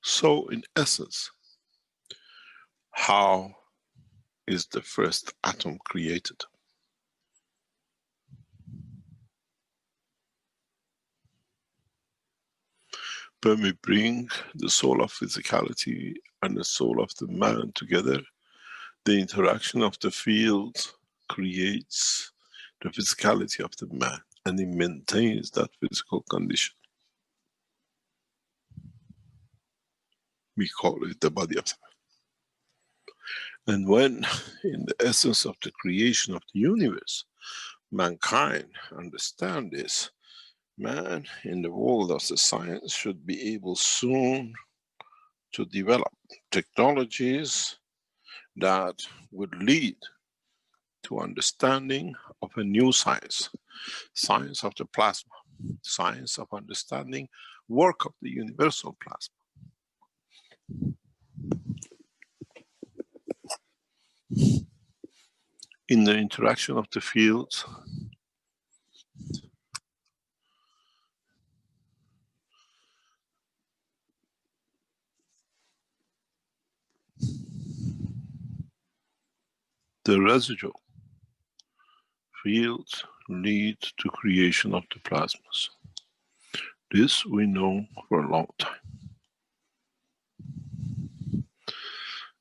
So in essence, how is the first atom created? When we bring the soul of physicality and the soul of the man together, the interaction of the fields creates the physicality of the man, and it maintains that physical condition. We call it the body of the man. And when, in the essence of the creation of the universe, mankind understand this, man in the world of the science should be able soon to develop technologies that would lead to understanding of a new science, science of the plasma, science of understanding work of the universal plasma. In the interaction of the fields, the residual fields lead to creation of the plasmas. This we know for a long time.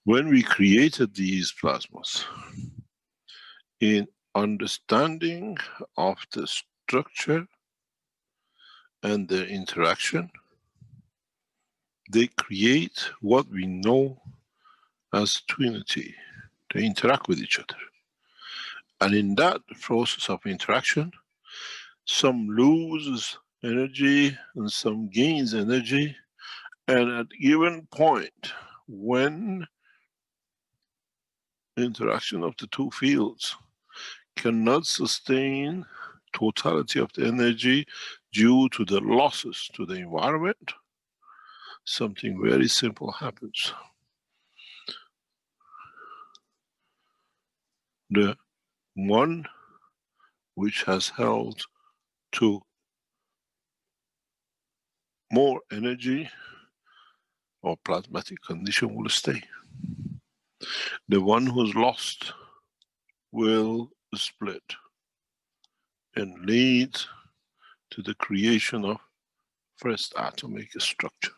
When we created these plasmas, in understanding of the structure and the interaction, they create what we know as twinity. They interact with each other. And in that process of interaction, some loses energy and some gains energy. And at a given point, when interaction of the two fields cannot sustain totality of the energy due to the losses to the environment, something very simple happens. The one which has held to more energy or plasmatic condition will stay. The one who's lost will split and lead to the creation of first atomic structure.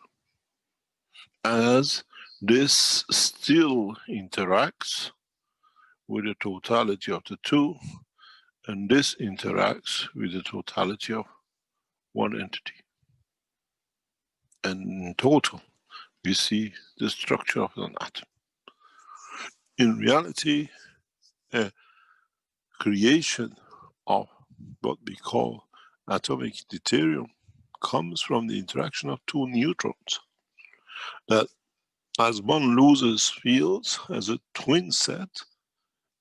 As this still interacts with the totality of the two, and this interacts with the totality of one entity. And in total, we see the structure of an atom. In reality, a creation of what we call atomic deuterium comes from the interaction of two neutrons. That as one loses fields as a twin set,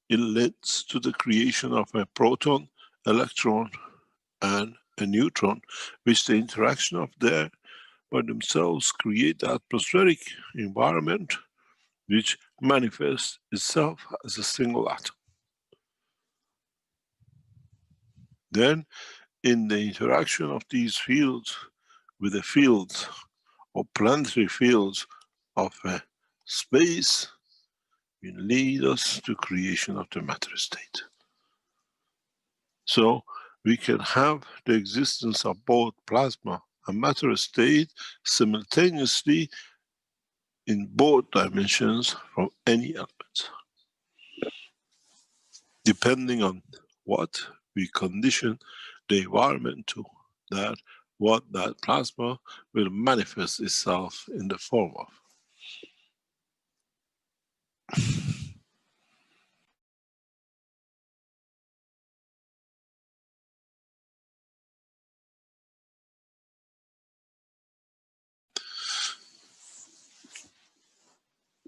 it leads to the creation of a proton, electron, and a neutron, which the interaction of them by themselves create the atmospheric environment which manifests itself as a single atom. Then, in the interaction of these fields with the fields or planetary fields of space, will lead us to creation of the matter state. So we can have the existence of both plasma and matter state simultaneously in both dimensions from any element, depending on what we condition the environment to, that what that plasma will manifest itself in the form of.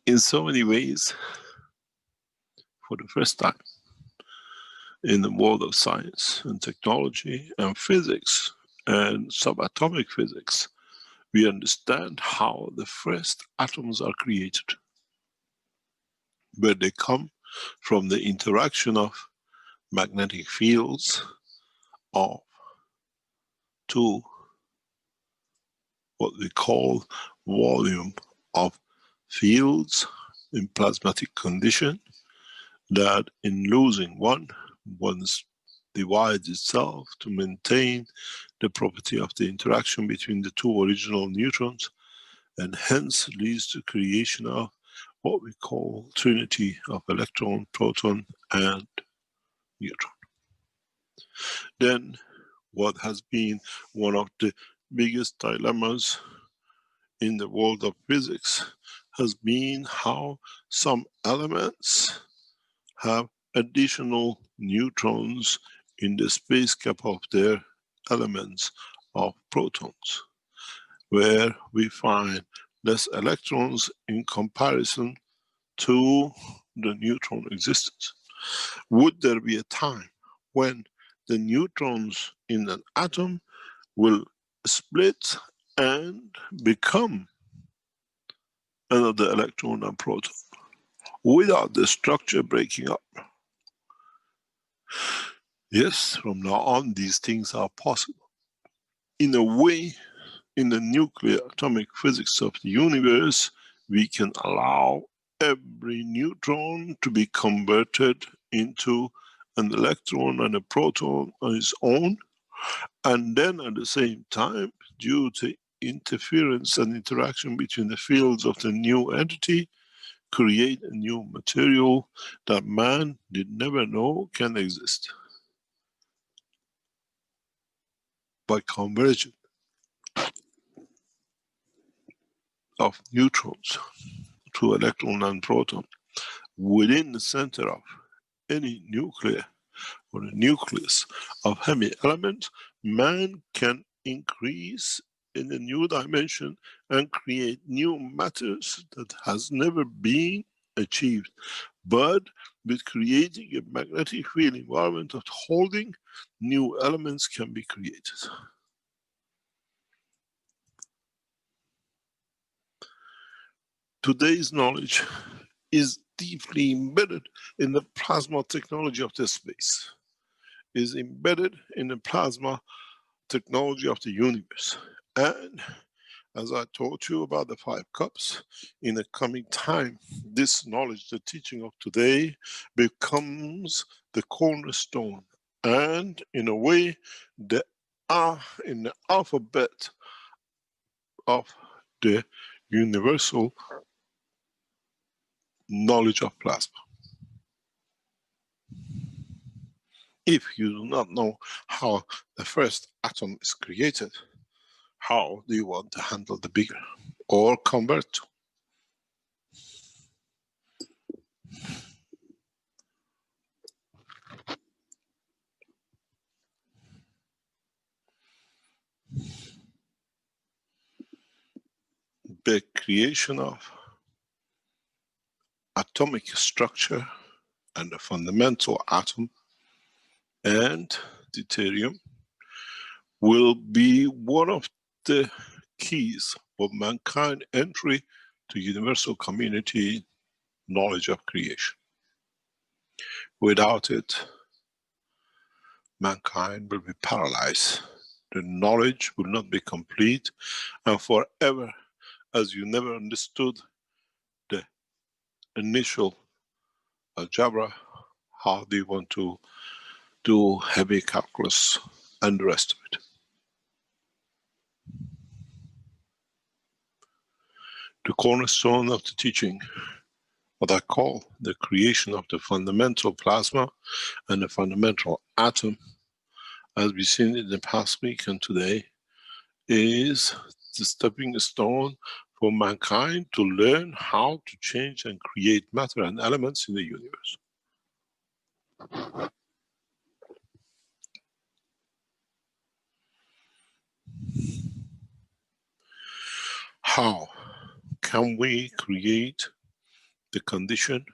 In so many ways, for the first time in the world of science and technology and physics and subatomic physics, we understand how the first atoms are created. Where they come from the interaction of magnetic fields of two what we call volume of fields in plasmatic condition, that in losing one divides itself to maintain the property of the interaction between the two original neutrons, and hence leads to creation of what we call trinity of electron, proton and neutron. Then what has been one of the biggest dilemmas in the world of physics has been how some elements have additional neutrons in the space gap of their elements of protons, where we find less electrons in comparison to the neutron existence. Would there be a time when the neutrons in an atom will split and become another electron and proton without the structure breaking up? Yes, from now on these things are possible. In a way, in the nuclear atomic physics of the universe, we can allow every neutron to be converted into an electron and a proton on its own, and then at the same time, due to interference and interaction between the fields of the new entity, create a new material that man did never know can exist. By conversion of neutrons to electron and proton within the center of any nuclear or a nucleus of heavy element, man can increase in a new dimension and create new matters that has never been achieved. But with creating a magnetic field environment of holding, new elements can be created. Today's knowledge is deeply embedded in the plasma technology of this space, is embedded in the plasma technology of the universe. And as I taught you about the 5 cups, in the coming time, this knowledge, the teaching of today, becomes the cornerstone, and in a way, in the alphabet of the universal knowledge of plasma. If you do not know how the first atom is created, how do you want to handle the bigger or convert to? The creation of atomic structure and the fundamental atom and deuterium will be one of the keys for mankind entry to universal community knowledge of creation. Without it, mankind will be paralyzed. The knowledge will not be complete, and forever, as you never understood the initial algebra, how do you want to do heavy calculus and the rest of it? The cornerstone of the teaching, what I call the creation of the fundamental plasma and the fundamental atom, as we've seen in the past week and today, is the stepping stone for mankind to learn how to change and create matter and elements in the universe. How can we create the condition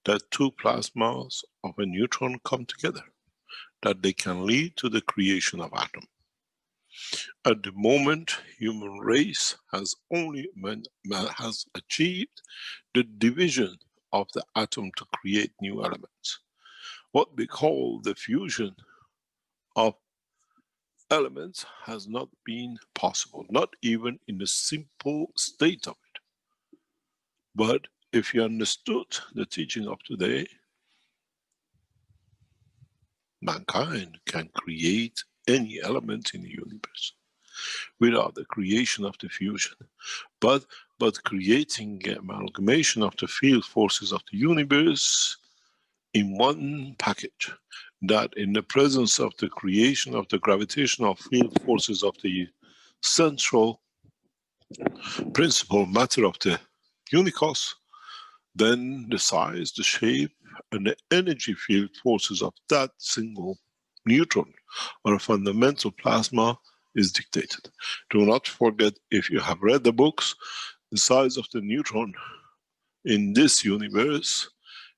that 2 plasmas of a neutron come together, that they can lead to the creation of atom? At the moment, human race has achieved the division of the atom to create new elements. What we call the fusion of elements has not been possible, not even in the simple state of it. But if you understood the teaching of today, mankind can create any element in the universe without the creation of the fusion. But creating amalgamation of the field forces of the universe in one package, that in the presence of the creation of the gravitational field forces of the central principal matter of the unicos, then the size, the shape, and the energy field forces of that single neutron or a fundamental plasma is dictated. Do not forget, if you have read the books, the size of the neutron in this universe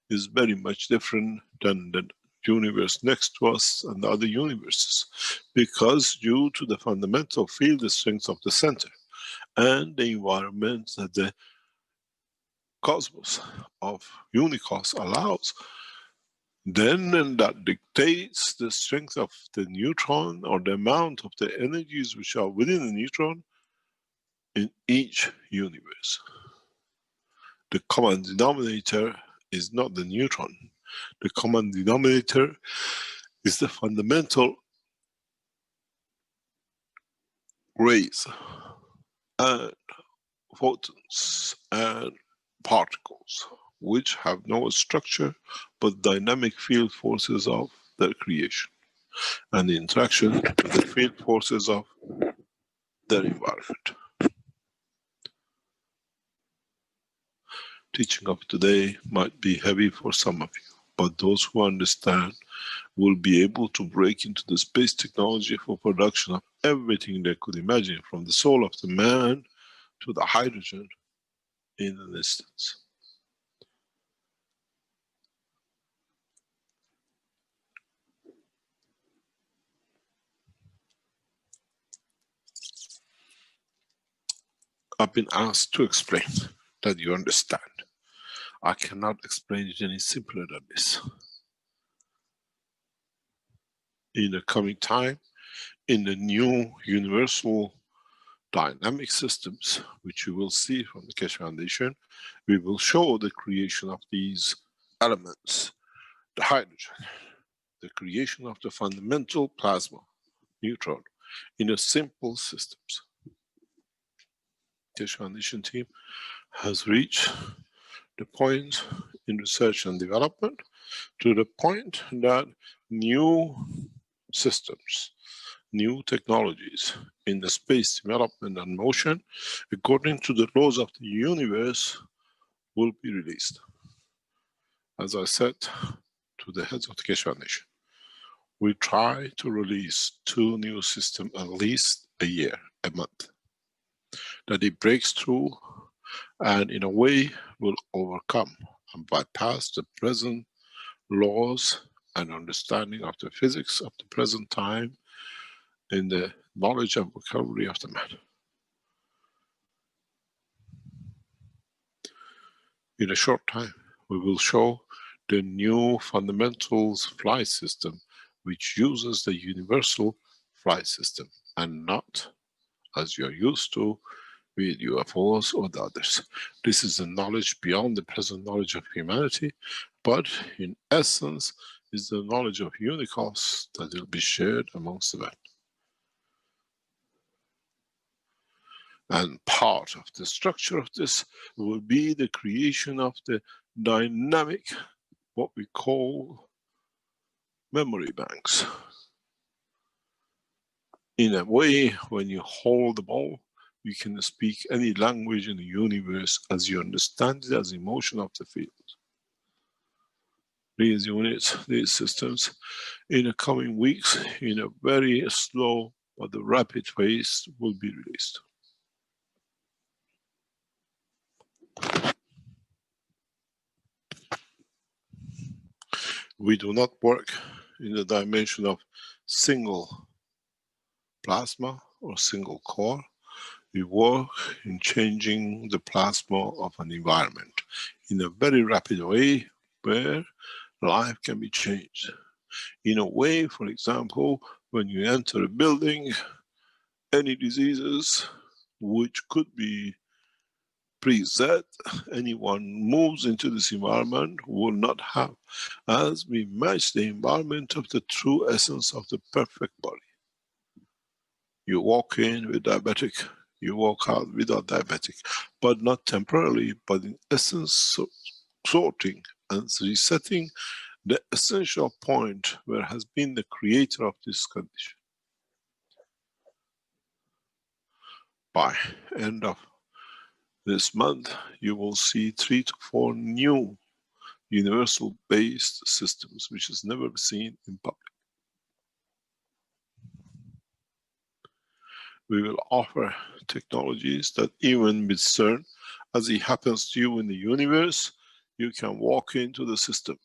is very much different than the universe next to us and the other universes, because due to the fundamental field strength of the center and the environment that the cosmos of unicos allows, then that dictates the strength of the neutron or the amount of the energies which are within the neutron in each universe. The common denominator is not the neutron. The common denominator is the fundamental rays and photons and particles, which have no structure but dynamic field forces of their creation and the interaction with the field forces of their environment. Teaching of today might be heavy for some of you, but those who understand will be able to break into the space technology for production of everything they could imagine, from the soul of the man to the hydrogen, in an instance. I've been asked to explain that you understand. I cannot explain it any simpler than this. In the coming time, in the new universal dynamic systems, which you will see from the Keshe Foundation, we will show the creation of these elements, the hydrogen, the creation of the fundamental plasma, neutron, in a simple systems. Keshe Foundation team has reached the point in research and development to the point that new systems, new technologies in the space development and motion, according to the laws of the universe, will be released. As I said to the heads of the Keshe Foundation, we try to release 2 new systems at least a year, a month, that it breaks through and in a way will overcome and bypass the present laws and understanding of the physics of the present time in the knowledge and vocabulary of the man. In a short time, we will show the new fundamentals flight system, which uses the universal flight system and not as you're used to with UFOs or the others. This is a knowledge beyond the present knowledge of humanity, but in essence is the knowledge of unicos that will be shared amongst the men. And part of the structure of this will be the creation of the dynamic, what we call memory banks. In a way, when you hold the ball, you can speak any language in the universe as you understand it as emotion of the field. These units, these systems, in the coming weeks, in a very slow but the rapid pace, will be released. We do not work in the dimension of single plasma or single core. We work in changing the plasma of an environment in a very rapid way where life can be changed. In a way, for example, when you enter a building, any diseases which could be preset, anyone moves into this environment will not have, as we match the environment of the true essence of the perfect body. You walk in with diabetic, you walk out without diabetic, but not temporarily, but in essence sorting and resetting the essential point where has been the creator of this condition. By end of this month, you will see 3 to 4 new universal based systems which is never seen in public. We will offer technologies that even with CERN, as it happens to you in the universe, you can walk into the system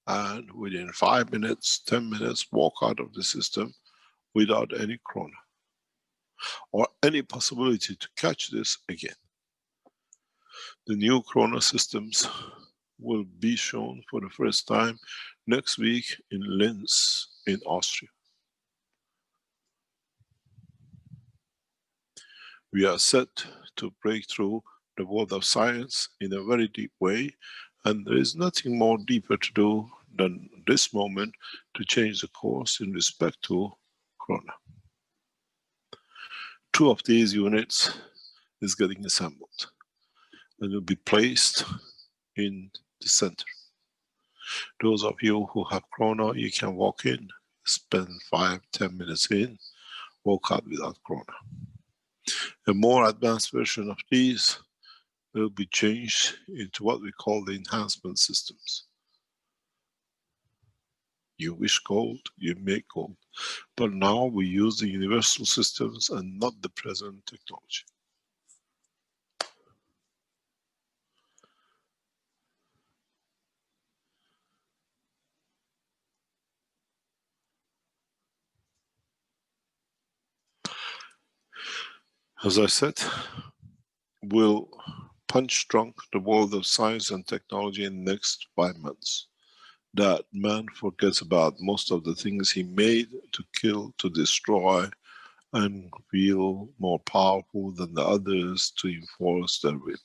and within 5 minutes, 10 minutes, walk out of the system without any corona or any possibility to catch this again. The new corona systems will be shown for the first time next week in Linz in Austria. We are set to break through the world of science in a very deep way, and there is nothing more deeper to do than this moment to change the course in respect to corona. 2 of these units is getting assembled and will be placed in the center. Those of you who have corona, you can walk in, spend 5-10 minutes in, walk out without corona. A more advanced version of these will be changed into what we call the enhancement systems. You wish gold, you make gold. But now we use the universal systems and not the present technology. As I said, we'll punch drunk the world of science and technology in the next 5 months. That man forgets about most of the things he made to kill, to destroy, and feel more powerful than the others to enforce their will.